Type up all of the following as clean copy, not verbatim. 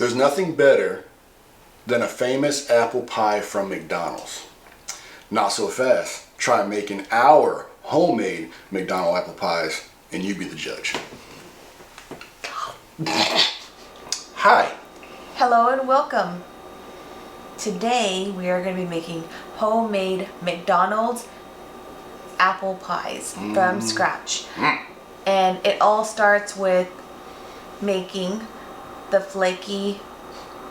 There's nothing better than a famous apple pie from McDonald's. Not so fast. Try making our homemade McDonald apple pies and you be the judge. Hi. Hello and welcome. Today we are going to be making homemade McDonald's apple pies from scratch. And it all starts with making the flaky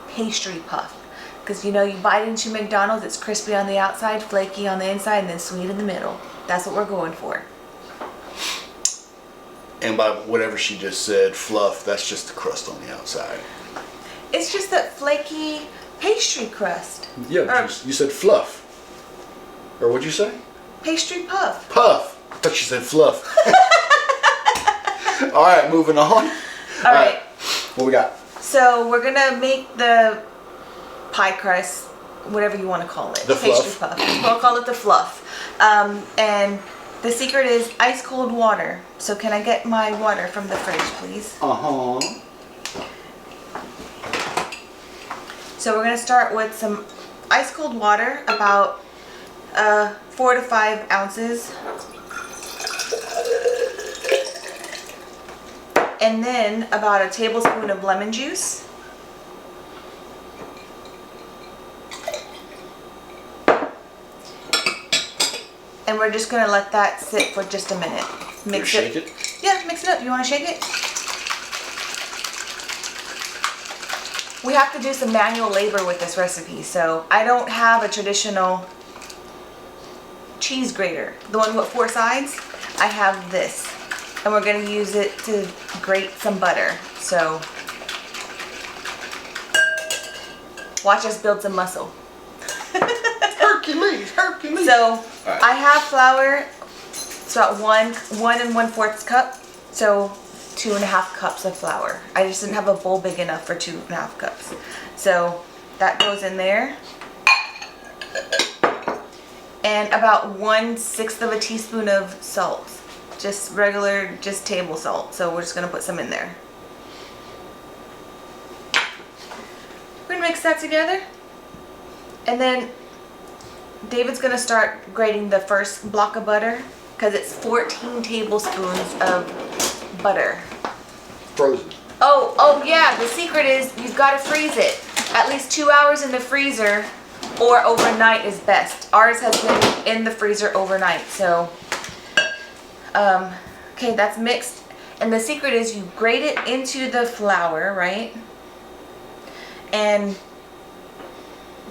pastry puff. Because you know, you bite into McDonald's, it's crispy on the outside, flaky on the inside, and then sweet in the middle. That's what we're going for. And by whatever she just said, fluff, that's just the crust on the outside. It's just that flaky pastry crust. Yeah, but you said fluff. Or what'd you say? Pastry puff. Puff. I thought you said fluff. All right, moving on. All right. What we got? So we're gonna make the pie crust, whatever you want to call it. The pastry fluff. puff. We'll call it the fluff. And the secret is ice cold water. So can I get my water from the fridge, please? Uh-huh. So we're gonna start with some ice cold water, about 4 to 5 ounces. And then about a tablespoon of lemon juice. And we're just gonna let that sit for just a minute. Mix Shake it? Yeah, mix it up. You wanna shake it? We have to do some manual labor with this recipe, so I don't have a traditional cheese grater. The one with 4 sides, I have this. And we're gonna use it to grate some butter. So, watch us build some muscle. Hercules, Hercules. So, right. I have flour, it's about 1 1/4 cup. So, 2.5 cups of flour. I just didn't have a bowl big enough for 2.5 cups. So, that goes in there. And about 1/6 of a teaspoon of salt. Just regular, just table salt. So we're just gonna put some in there. We're gonna mix that together. And then David's gonna start grating the first block of butter, because it's 14 tablespoons of butter. Frozen. Oh yeah, the secret is you've gotta freeze it. At least 2 hours in the freezer, or overnight is best. Ours has been in the freezer overnight, so okay, that's mixed. And the secret is you grate it into the flour, right? And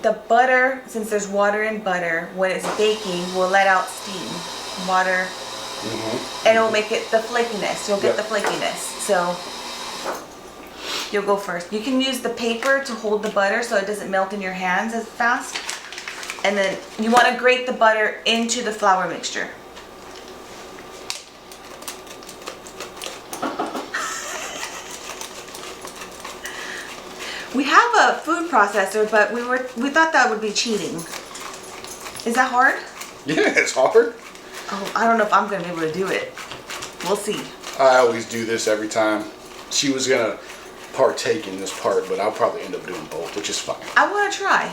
the butter, since there's water in butter, when it's baking, will let out steam, water, and it will make it the flakiness. You'll get the flakiness. So you'll go first. You can use the paper to hold the butter so it doesn't melt in your hands as fast. And then you want to grate the butter into the flour mixture. We have a food processor, but we thought that would be cheating. Is that hard? Yeah, it's hard. Oh, I don't know if I'm going to be able to do it. We'll see. I always do this every time. She was going to partake in this part, but I'll probably end up doing both, which is fine. I want to try.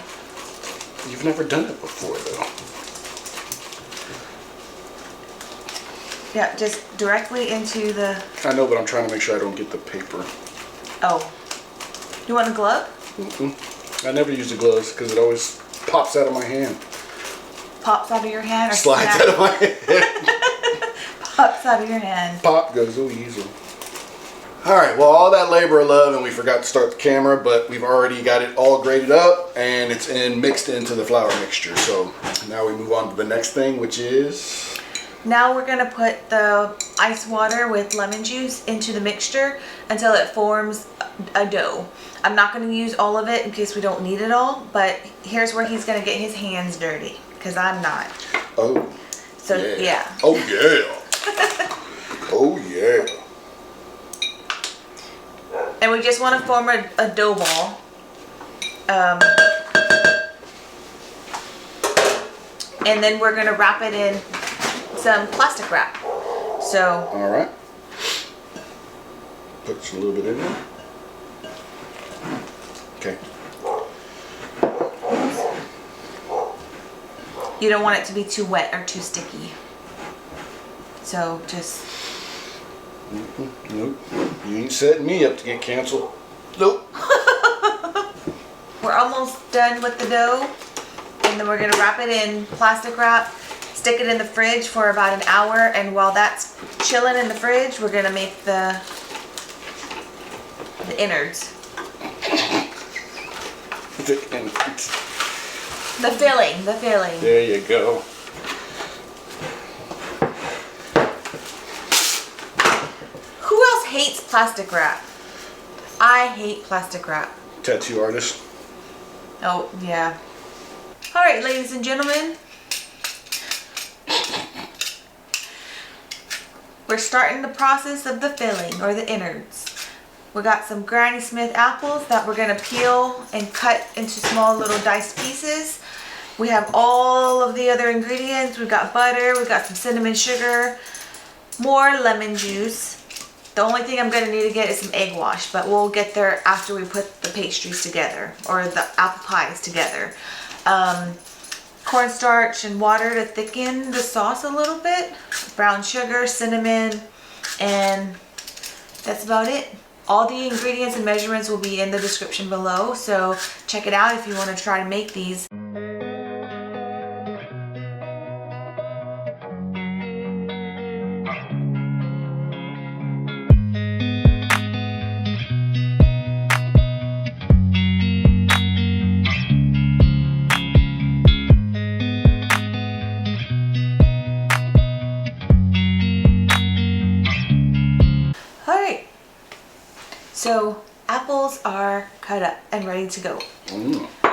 You've never done it before, though. Yeah, just directly into the... I know, but I'm trying to make sure I don't get the paper. Oh. You want a glove? I never use the gloves because it always pops out of my hand. Pops out of your hand? Or Slides out of my hand. Pops out of your hand. Pop goes so easily. Alright, well, all that labor of love, and we forgot to start the camera, but we've already got it all grated up and it's mixed into the flour mixture. So now we move on to the next thing, which is... Now we're going to put the ice water with lemon juice into the mixture until it forms a dough. I'm not going to use all of it in case we don't need it all, but here's where he's going to get his hands dirty, because I'm not. Oh. So, yeah. Oh, yeah. Oh, yeah. And we just want to form a dough ball. And then we're going to wrap it in some plastic wrap. So. All right. Put a little bit in there. Okay. You don't want it to be too wet or too sticky. So just... Nope. You ain't setting me up to get canceled. Nope. We're almost done with the dough. And then we're gonna wrap it in plastic wrap, stick it in the fridge for about an hour, and while that's chilling in the fridge, we're gonna make the innards. The innards. The filling. There you go. Who else hates plastic wrap? I hate plastic wrap. Tattoo artist. Oh, yeah. All right, ladies and gentlemen. We're starting the process of the filling, or the innards. We got some Granny Smith apples that we're gonna peel and cut into small little diced pieces. We have all of the other ingredients. We've got butter, we've got some cinnamon sugar, more lemon juice. The only thing I'm gonna need to get is some egg wash, but we'll get there after we put the pastries together, or the apple pies together. Cornstarch and water to thicken the sauce a little bit. Brown sugar, cinnamon, and that's about it. All the ingredients and measurements will be in the description below, so check it out if you want to try to make these. Alright, so apples are cut up and ready to go.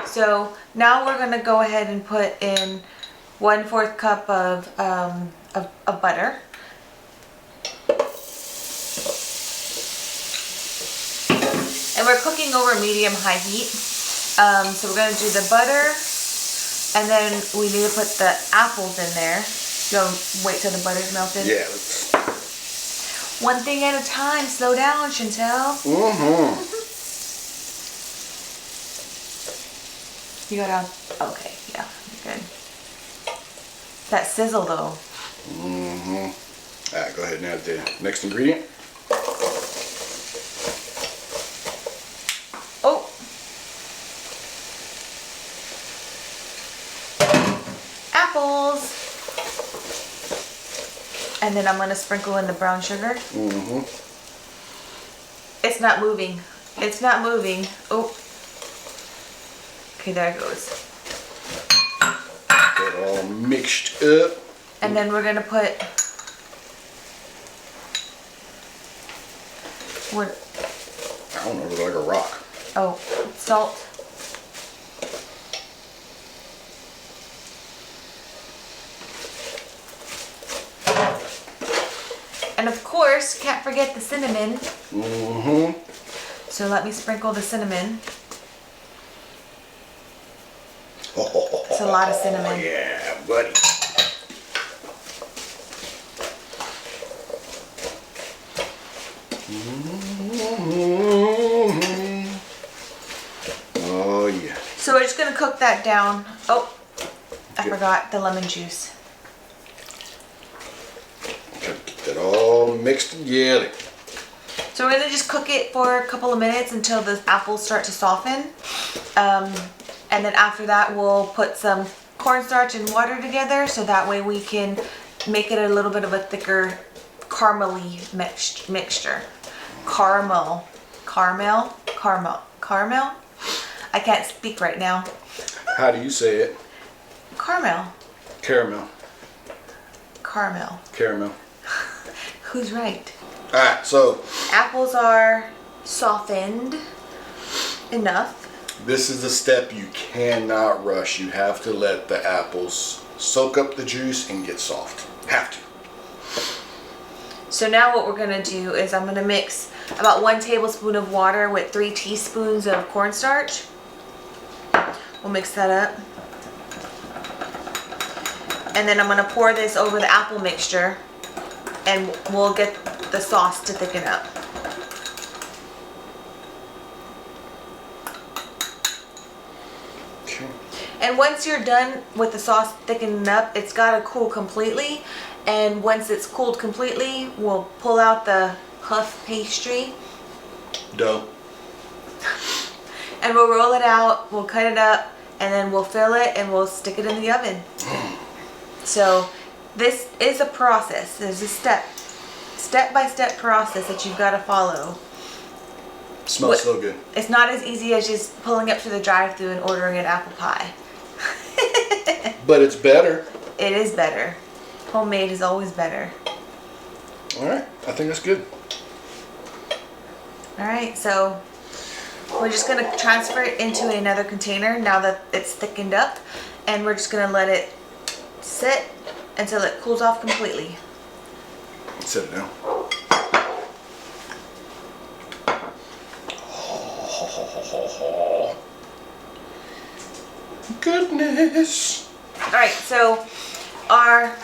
So now we're going to go ahead and put in 1/4 cup of butter. And we're cooking over medium-high heat. So we're going to do the butter, and then we need to put the apples in there. Go wait till the butter's melted. Yeah. One thing at a time. Slow down, Chantel. You go down. Okay, yeah, you're good. That sizzle though. Alright, go ahead and add the next ingredient. Oh. Apples. And then I'm going to sprinkle in the brown sugar. It's not moving. It's not moving. Oh. Okay, there it goes. Get all mixed up. And then we're going to put... What? I don't know, it looks like a rock. Oh, salt. And of course, can't forget the cinnamon. So let me sprinkle the cinnamon. It's a lot of cinnamon. Yeah, buddy. Oh yeah. So we're just gonna cook that down. Oh, I forgot the lemon juice. Get that all mixed together. So we're gonna just cook it for a couple of minutes until the apples start to soften. And then after that, we'll put some cornstarch and water together, so that way we can make it a little bit of a thicker caramel-y mixture. Caramel. I can't speak right now. How do you say it? Caramel. Caramel. Caramel. Caramel. Who's right? Alright, so Apples are softened enough. this is the step you cannot rush. You have to let the apples soak up the juice and get soft. Have to. So now what we're gonna do is I'm gonna mix about 1 tablespoon of water with 3 teaspoons of cornstarch. We'll mix that up. And then I'm gonna pour this over the apple mixture, and we'll get the sauce to thicken up. Okay. And once you're done with the sauce thickening up, it's got to cool completely. And once it's cooled completely, we'll pull out the puff pastry. Dough. And we'll roll it out, we'll cut it up, and then we'll fill it and we'll stick it in the oven. So this is a process. There's a step-by-step process that you've got to follow. Smells so good. It's not as easy as just pulling up to the drive-thru and ordering an apple pie. But it's better. It is better. Homemade is always better. All right, I think that's good. All right, so we're just gonna transfer it into another container now that it's thickened up, and we're just gonna let it sit until it cools off completely. Set it down. Oh, goodness. All right, so our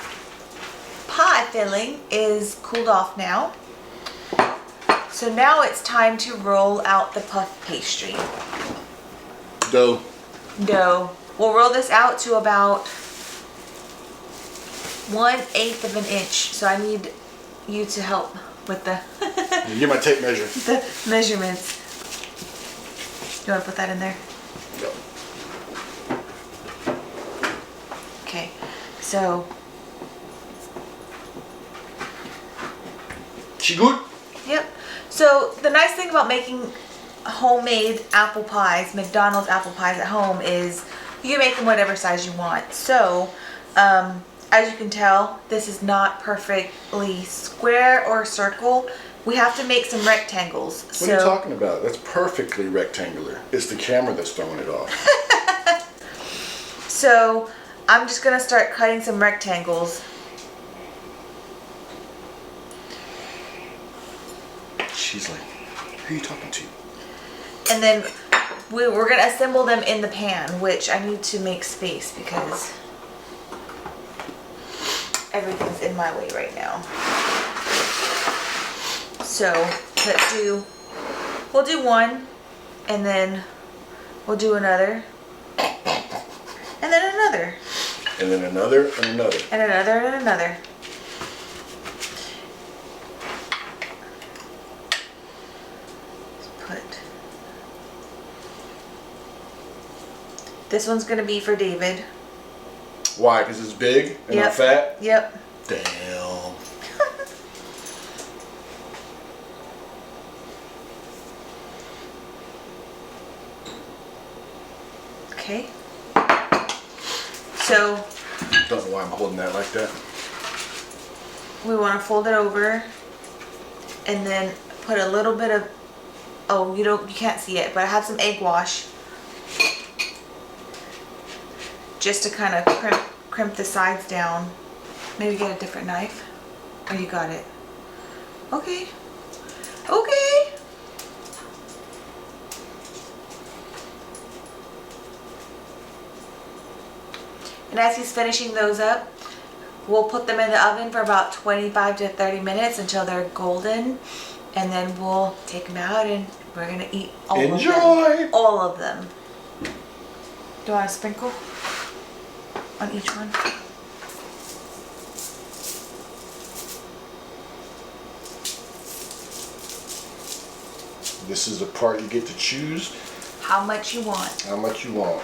pie filling is cooled off now. So now it's time to roll out the puff pastry. Dough. We'll roll this out to about 1/8 of an inch. So I need you to help with the Get my tape measure. the measurements. You want to put that in there? Yep. Okay, so She good? yep. So the nice thing about making homemade apple pies, McDonald's apple pies at home, is you can make them whatever size you want. So as you can tell, this is not perfectly square or circle. We have to make some rectangles. What are you talking about? That's perfectly rectangular. It's the camera that's throwing it off. So I'm just gonna start cutting some rectangles. She's like, who are you talking to? And then we're gonna assemble them in the pan, which I need to make space because everything's in my way right now. So we'll do one, and then we'll do another, and then another. And then another, and another. And another, and another. This one's gonna be for David. Why? Because it's big and not fat? Yep. Damn. Okay. So Don't know why I'm holding that like that. we want to fold it over and then put a little bit of, oh, you can't see it, but I have some egg wash just to kind of crimp the sides down. Maybe get a different knife. Oh, you got it. Okay. Okay. And as he's finishing those up, we'll put them in the oven for about 25 to 30 minutes until they're golden. And then we'll take them out and we're going to eat all of them. Enjoy! All of them. Do you want to sprinkle on each one? This is the part you get to choose How much you want. how much you want.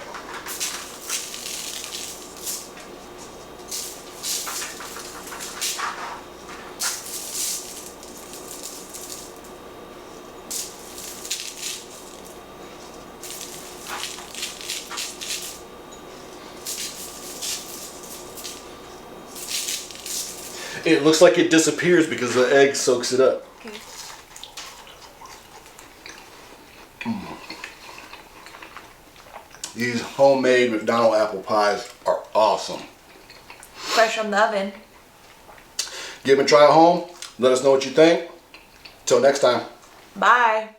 It looks like it disappears because the egg soaks it up. Okay. These homemade McDonald apple pies are awesome. Fresh from the oven. Give them a try at home. Let us know what you think. Till next time. Bye.